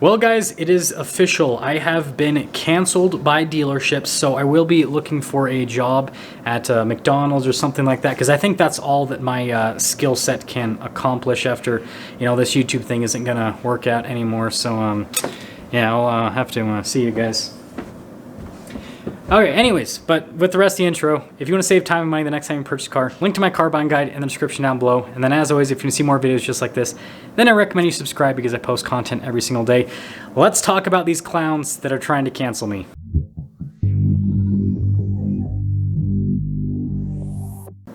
Well guys, it is official. I have been canceled by dealerships, so I will be looking for a job at McDonald's or something like that, because I think that's all that my skill set can accomplish after, this YouTube thing isn't gonna work out anymore. So yeah, I'll have to see you guys. Okay, anyways, but with the rest of the intro, if you want to save time and money the next time you purchase a car, link to my car buying guide in the description down below. And then as always, if you want to see more videos just like this, then I recommend you subscribe because I post content every single day. Let's talk about these clowns that are trying to cancel me.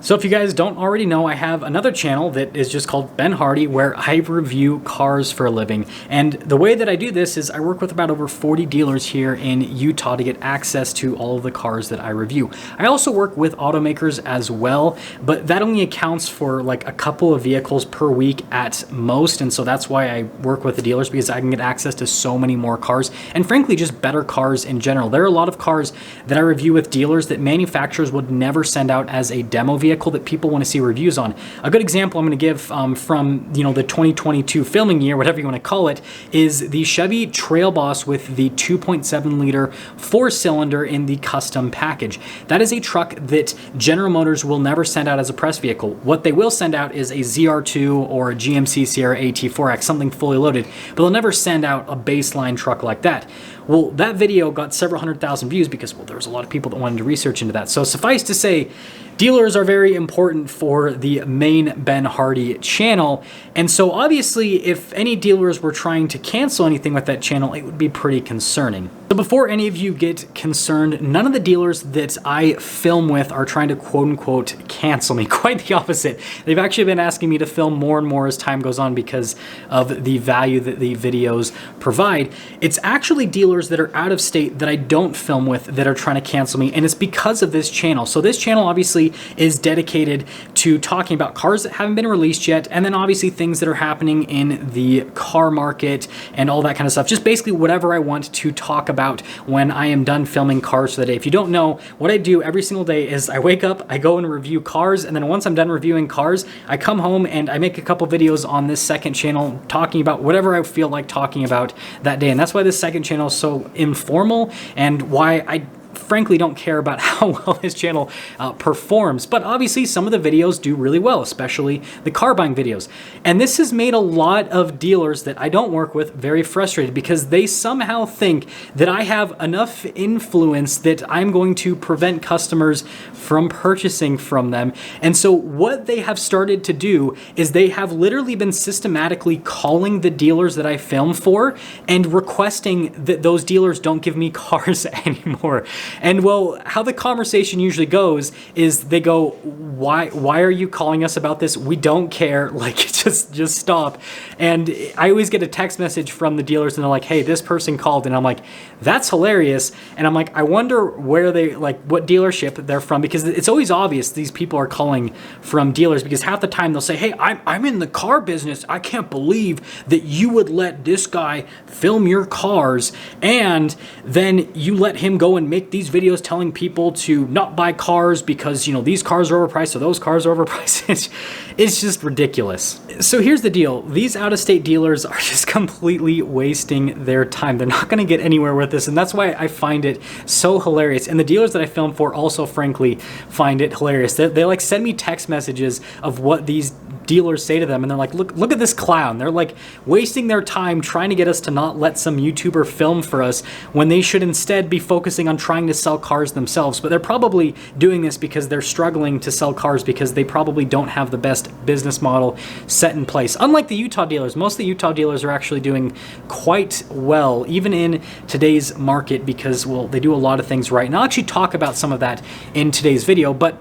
So if you guys don't already know, I have another channel that is just called Ben Hardy, where I review cars for a living. And the way that I do this is I work with about over 40 dealers here in Utah to get access to all of the cars that I review. I also work with automakers as well, but that only accounts for like a couple of vehicles per week at most. And so that's why I work with the dealers, because I can get access to so many more cars and frankly, just better cars in general. There are a lot of cars that I review with dealers that manufacturers would never send out as a demo vehicle that people want to see reviews on. A good example I'm going to give from the 2022 filming year, whatever you want to call it, is the Chevy Trail Boss with the 2.7 liter 4-cylinder in the custom package. That is a truck that General Motors will never send out as a press vehicle. What they will send out is a ZR2 or a GMC Sierra AT4X, something fully loaded, but they'll never send out a baseline truck like that. Well, that video got several 100,000 views because, well, there was a lot of people that wanted to research into that. So suffice to say, dealers are very important for the main Ben Hardy channel. And so obviously, if any dealers were trying to cancel anything with that channel, it would be pretty concerning. So before any of you get concerned, none of the dealers that I film with are trying to quote unquote cancel me. Quite the opposite. They've actually been asking me to film more and more as time goes on because of the value that the videos provide. It's actually dealers that are out of state that I don't film with that are trying to cancel me, and it's because of this channel. So this channel obviously is dedicated to talking about cars that haven't been released yet, and then obviously things that are happening in the car market and all that kind of stuff. Just basically whatever I want to talk about when I am done filming cars for the day. If you don't know, what I do every single day is I wake up, I go and review cars, and then once I'm done reviewing cars, I come home and I make a couple videos on this second channel talking about whatever I feel like talking about that day. And that's why this second channel is so informal, and why I frankly don't care about how well this channel performs. But obviously some of the videos do really well, especially the car buying videos. And this has made a lot of dealers that I don't work with very frustrated, because they somehow think that I have enough influence that I'm going to prevent customers from purchasing from them. And so what they have started to do is they have literally been systematically calling the dealers that I film for and requesting that those dealers don't give me cars anymore. And well, how the conversation usually goes is they go, why are you calling us about this? We don't care, like just stop. And I always get a text message from the dealers and they're like, hey, this person called, and I'm like, that's hilarious. And I'm like, I wonder where they, like, what dealership they're from, because it's always obvious these people are calling from dealers, because half the time they'll say, hey, I'm in the car business. I can't believe that you would let this guy film your cars, and then you let him go and make these videos telling people to not buy cars because, these cars are overpriced or those cars are overpriced. It's just ridiculous. So here's the deal. These out-of-state dealers are just completely wasting their time. They're not going to get anywhere with this, and that's why I find it so hilarious. And the dealers that I film for also, frankly, find it hilarious. They like send me text messages of what these dealers say to them, and they're like, look at this clown. They're like wasting their time trying to get us to not let some YouTuber film for us when they should instead be focusing on trying to sell cars themselves. But they're probably doing this because they're struggling to sell cars, because they probably don't have the best business model set in place. Unlike the Utah dealers, most of the Utah dealers are actually doing quite well, even in today's market, because, well, they do a lot of things right. And I'll actually talk about some of that in today's video, but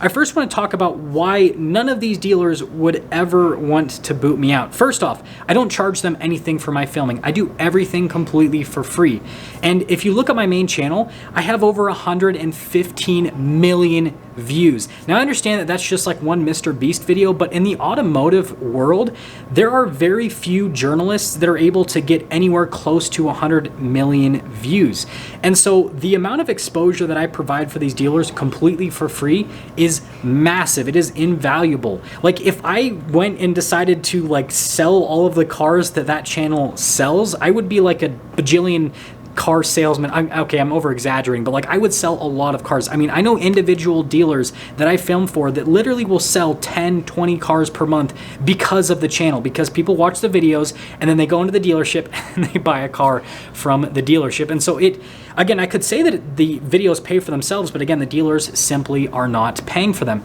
I first want to talk about why none of these dealers would ever want to boot me out. First off, I don't charge them anything for my filming. I do everything completely for free. And if you look at my main channel, I have over 115 million views. Now I understand that that's just like one Mr. Beast video, but in the automotive world, there are very few journalists that are able to get anywhere close to 100 million views. And so the amount of exposure that I provide for these dealers completely for free is massive. It is invaluable. Like if I went and decided to like sell all of the cars that channel sells, I would be like a bajillion car salesman. I'm over exaggerating, but like I would sell a lot of cars. I mean, I know individual dealers that I film for that literally will sell 10, 20 cars per month because of the channel, because people watch the videos and then they go into the dealership and they buy a car from the dealership. And so again, I could say that the videos pay for themselves, but again, the dealers simply are not paying for them.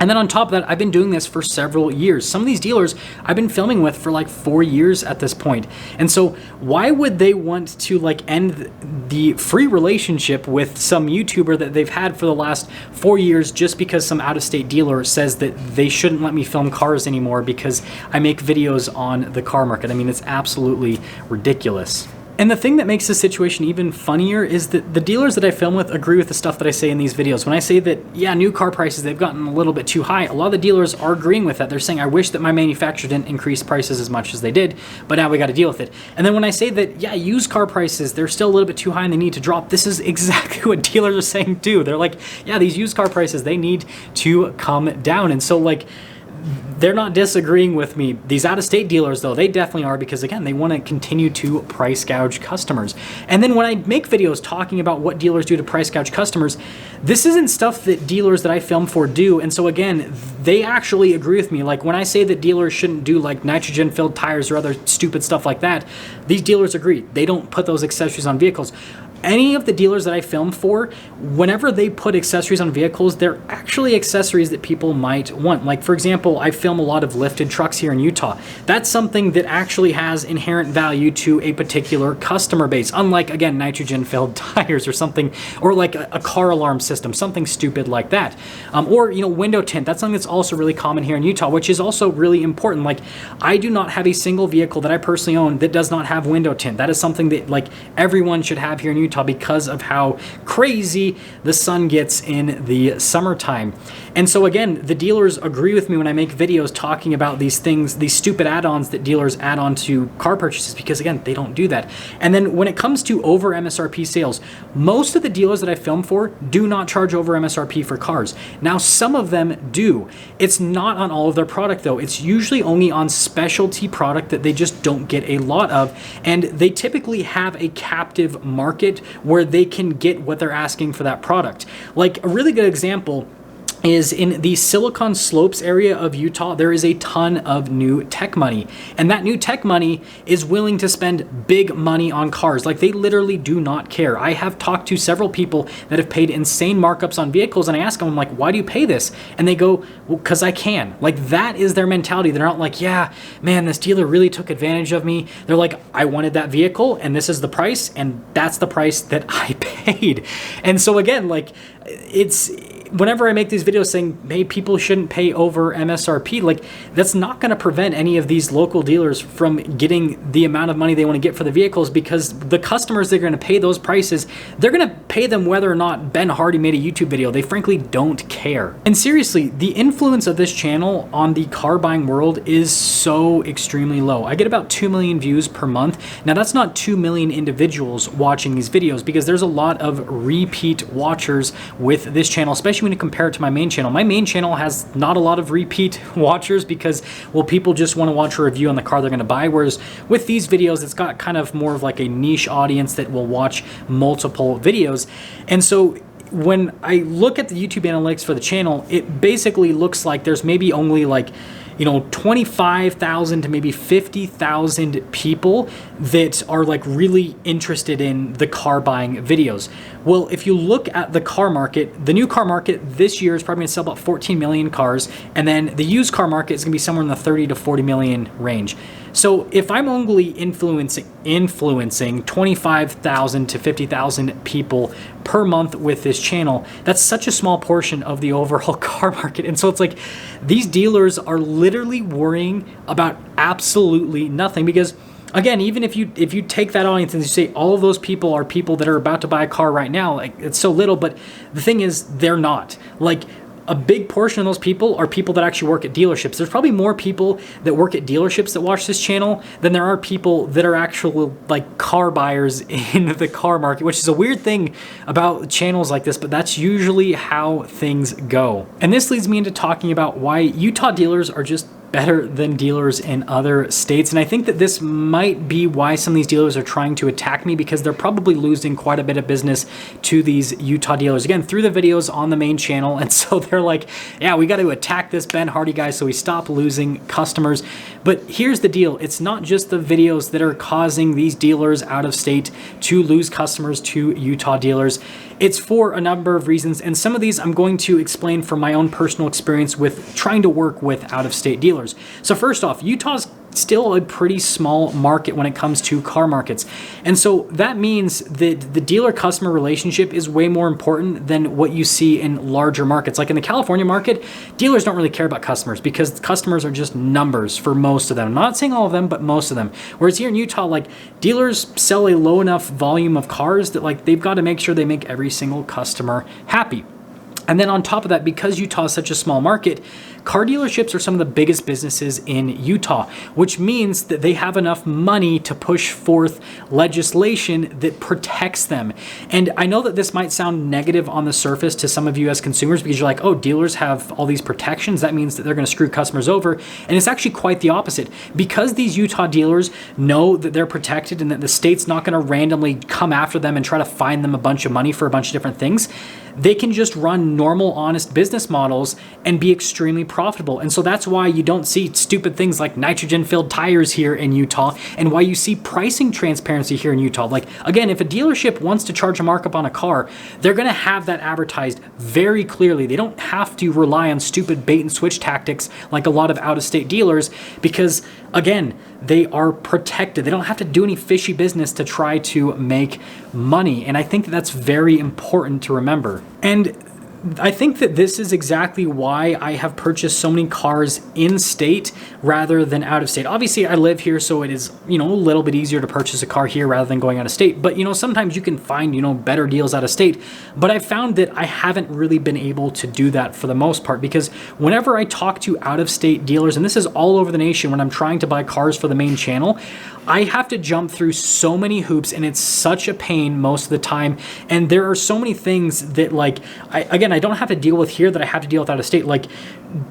And then on top of that, I've been doing this for several years. Some of these dealers I've been filming with for like 4 years at this point. And so why would they want to like end the free relationship with some YouTuber that they've had for the last 4 years just because some out-of-state dealer says that they shouldn't let me film cars anymore because I make videos on the car market? I mean, it's absolutely ridiculous. And the thing that makes this situation even funnier is that the dealers that I film with agree with the stuff that I say in these videos. When I say that, yeah, new car prices, they've gotten a little bit too high, a lot of the dealers are agreeing with that. They're saying, I wish that my manufacturer didn't increase prices as much as they did, but now we got to deal with it. And then when I say that, yeah, used car prices, they're still a little bit too high and they need to drop, this is exactly what dealers are saying too. They're like, yeah, these used car prices, they need to come down. And so like, they're not disagreeing with me. These out-of-state dealers, though, they definitely are, because again, they want to continue to price gouge customers. And then when I make videos talking about what dealers do to price gouge customers, this isn't stuff that dealers that I film for do. And so again, they actually agree with me. Like when I say that dealers shouldn't do like nitrogen-filled tires or other stupid stuff like that, these dealers agree. They don't put those accessories on vehicles. Any of the dealers that I film for, whenever they put accessories on vehicles, they're actually accessories that people might want. Like for example, I film a lot of lifted trucks here in Utah. That's something that actually has inherent value to a particular customer base, unlike, again, nitrogen-filled tires or something, or like a car alarm system, something stupid like that. Or, you know, window tint. That's something that's also really common here in Utah, which is also really important. Like I do not have a single vehicle that I personally own that does not have window tint. That is something that like everyone should have here in Utah, because of how crazy the sun gets in the summertime. And so again, the dealers agree with me when I make videos talking about these things, these stupid add-ons that dealers add on to car purchases, because again, they don't do that. And then when it comes to over MSRP sales, most of the dealers that I film for do not charge over MSRP for cars. Now, some of them do. It's not on all of their product though. It's usually only on specialty product that they just don't get a lot of. And they typically have a captive market where they can get what they're asking for that product. Like a really good example is in the Silicon Slopes area of Utah, there is a ton of new tech money. And that new tech money is willing to spend big money on cars. Like they literally do not care. I have talked to several people that have paid insane markups on vehicles, and I ask them, I'm like, why do you pay this? And they go, well, because I can. Like that is their mentality. They're not like, yeah, man, this dealer really took advantage of me. They're like, I wanted that vehicle and this is the price, and that's the price that I paid. And so again, like it's, whenever I make these videos saying, hey, people shouldn't pay over MSRP, like that's not going to prevent any of these local dealers from getting the amount of money they want to get for the vehicles, because the customers that are going to pay those prices, they're going to pay them whether or not Ben Hardy made a YouTube video. They frankly don't care. And seriously, the influence of this channel on the car buying world is so extremely low. I get about 2 million views per month. Now that's not 2 million individuals watching these videos, because there's a lot of repeat watchers with this channel, especially when you compare it to my main channel. My main channel has not a lot of repeat watchers because, well, people just want to watch a review on the car they're going to buy, whereas with these videos, it's got kind of more of like a niche audience that will watch multiple videos. And so when I look at the YouTube analytics for the channel, it basically looks like there's maybe only like, you know, 25,000 to maybe 50,000 people that are like really interested in the car buying videos. Well, if you look at the car market, the new car market this year is probably going to sell about 14 million cars, and then the used car market is going to be somewhere in the 30 to 40 million range. So if I'm only influencing 25,000 to 50,000 people per month with this channel, that's such a small portion of the overall car market. And so it's like these dealers are literally worrying about absolutely nothing, because again, even if you take that audience and you say all of those people are people that are about to buy a car right now, like it's so little, but the thing is they're not. Like a big portion of those people are people that actually work at dealerships. There's probably more people that work at dealerships that watch this channel than there are people that are actual like car buyers in the car market, which is a weird thing about channels like this, but that's usually how things go. And this leads me into talking about why Utah dealers are just better than dealers in other states. And I think that this might be why some of these dealers are trying to attack me, because they're probably losing quite a bit of business to these Utah dealers, again, through the videos on the main channel. And so they're like, yeah, we got to attack this Ben Hardy guy so we stop losing customers. But here's the deal. It's not just the videos that are causing these dealers out of state to lose customers to Utah dealers. It's for a number of reasons, and some of these I'm going to explain from my own personal experience with trying to work with out-of-state dealers. So first off, Utah's still a pretty small market when it comes to car markets. And so that means that the dealer-customer relationship is way more important than what you see in larger markets. Like in the California market, dealers don't really care about customers because customers are just numbers for most of them. I'm not saying all of them, but most of them. Whereas here in Utah, like dealers sell a low enough volume of cars that like they've got to make sure they make every single customer happy. And then on top of that, because Utah is such a small market, car dealerships are some of the biggest businesses in Utah, which means that they have enough money to push forth legislation that protects them. And I know that this might sound negative on the surface to some of you as consumers because you're like, oh, dealers have all these protections. That means that they're going to screw customers over. And it's actually quite the opposite. Because these Utah dealers know that they're protected and that the state's not going to randomly come after them and try to fine them a bunch of money for a bunch of different things, they can just run normal, honest business models and be extremely profitable. And so that's why you don't see stupid things like nitrogen-filled tires here in Utah, and why you see pricing transparency here in Utah. Like, again, if a dealership wants to charge a markup on a car, they're going to have that advertised very clearly. They don't have to rely on stupid bait and switch tactics like a lot of out-of-state dealers because, again, they are protected. They don't have to do any fishy business to try to make money. And I think that that's very important to remember. And I think that this is exactly why I have purchased so many cars in state rather than out of state. Obviously, I live here, so it is, a little bit easier to purchase a car here rather than going out of state. But, sometimes you can find, better deals out of state. But I've found that I haven't really been able to do that for the most part, because whenever I talk to out of state dealers, and this is all over the nation when I'm trying to buy cars for the main channel, I have to jump through so many hoops, and it's such a pain most of the time. And there are so many things that, like, I don't have to deal with here that I have to deal with out of state. Like,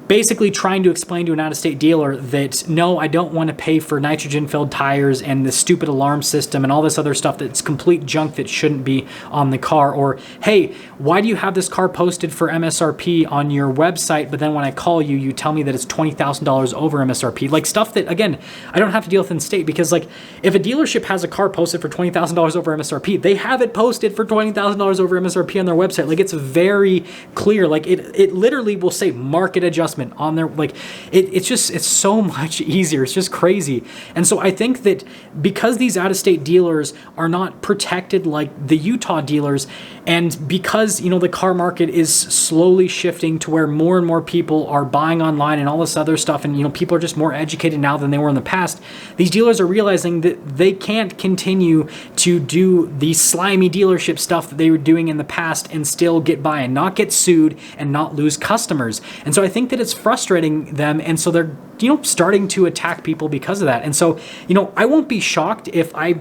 basically trying to explain to an out-of-state dealer that, no, I don't want to pay for nitrogen-filled tires and the stupid alarm system and all this other stuff that's complete junk that shouldn't be on the car. Or, hey, why do you have this car posted for MSRP on your website, but then when I call you, you tell me that it's $20,000 over MSRP? Like, stuff that, again, I don't have to deal with in state, because, like, if a dealership has a car posted for $20,000 over MSRP, they have it posted for $20,000 over MSRP on their website. Like, it's very clear. Like, it literally will say market adjustment on their, like, it's so much easier. It's just crazy. And so I think that because these out-of-state dealers are not protected like the Utah dealers, and because, the car market is slowly shifting to where more and more people are buying online and all this other stuff, and, people are just more educated now than they were in the past, these dealers are realizing that they can't continue to do the slimy dealership stuff that they were doing in the past and still get by and not get sued and not lose customers. And so I think that it's frustrating them, and so they're starting to attack people because of that. And so, I won't be shocked if I,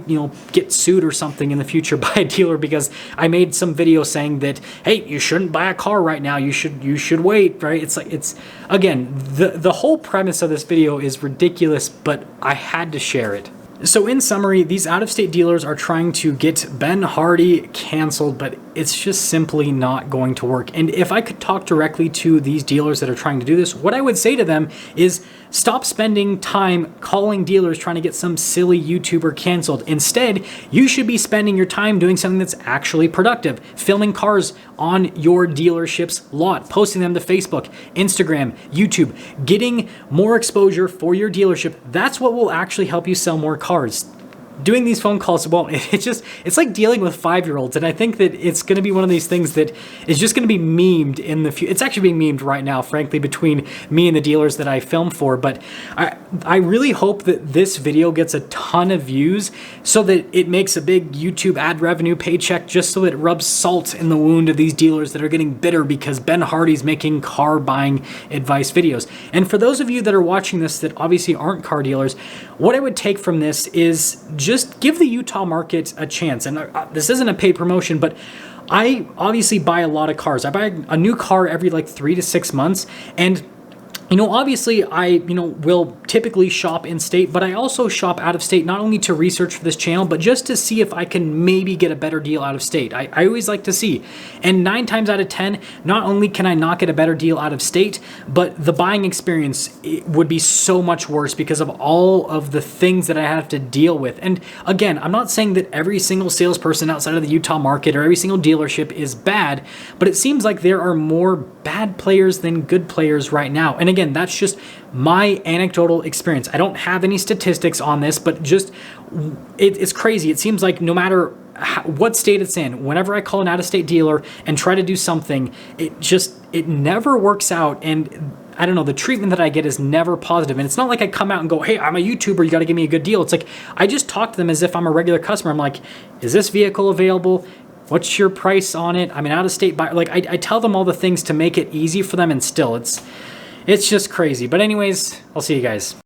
get sued or something in the future by a dealer because I made some video saying that, hey, you shouldn't buy a car right now. You should wait, right? It's like, again, the whole premise of this video is ridiculous, but I had to share it. So in summary, these out-of-state dealers are trying to get Ben Hardy canceled, but it's just simply not going to work. And if I could talk directly to these dealers that are trying to do this, what I would say to them is stop spending time calling dealers trying to get some silly YouTuber canceled. Instead, you should be spending your time doing something that's actually productive, filming cars on your dealership's lot, posting them to Facebook, Instagram, YouTube, getting more exposure for your dealership. That's what will actually help you sell more cars. doing these phone calls won't. It's like dealing with 5-year-olds, and I think that it's going to be one of these things that is just going to be memed in the future. It's actually being memed right now, frankly, between me and the dealers that I film for. But I really hope that this video gets a ton of views so that it makes a big YouTube ad revenue paycheck, just so that it rubs salt in the wound of these dealers that are getting bitter because Ben Hardy's making car buying advice videos. And for those of you that are watching this that obviously aren't car dealers, what I would take from this is just give the Utah market a chance. And this isn't a paid promotion, but I obviously buy a lot of cars. I buy a new car every like 3 to 6 months. And obviously I, will typically shop in state, but I also shop out of state, not only to research for this channel, but just to see if I can maybe get a better deal out of state. I always like to see. And 9 times out of 10, not only can I not get a better deal out of state, but the buying experience would be so much worse because of all of the things that I have to deal with. And again, I'm not saying that every single salesperson outside of the Utah market or every single dealership is bad, but it seems like there are more bad players than good players right now. And again, that's just my anecdotal experience. I don't have any statistics on this, but just it's crazy. It seems like no matter what state it's in, whenever I call an out-of-state dealer and try to do something, it never works out. And I don't know, the treatment that I get is never positive. And it's not like I come out and go, hey, I'm a YouTuber, you got to give me a good deal. It's like I just talk to them as if I'm a regular customer. I'm like, is this vehicle available? What's your price on it? I'm an out-of-state buyer. Like I tell them all the things to make it easy for them, and still it's just crazy. But anyways, I'll see you guys.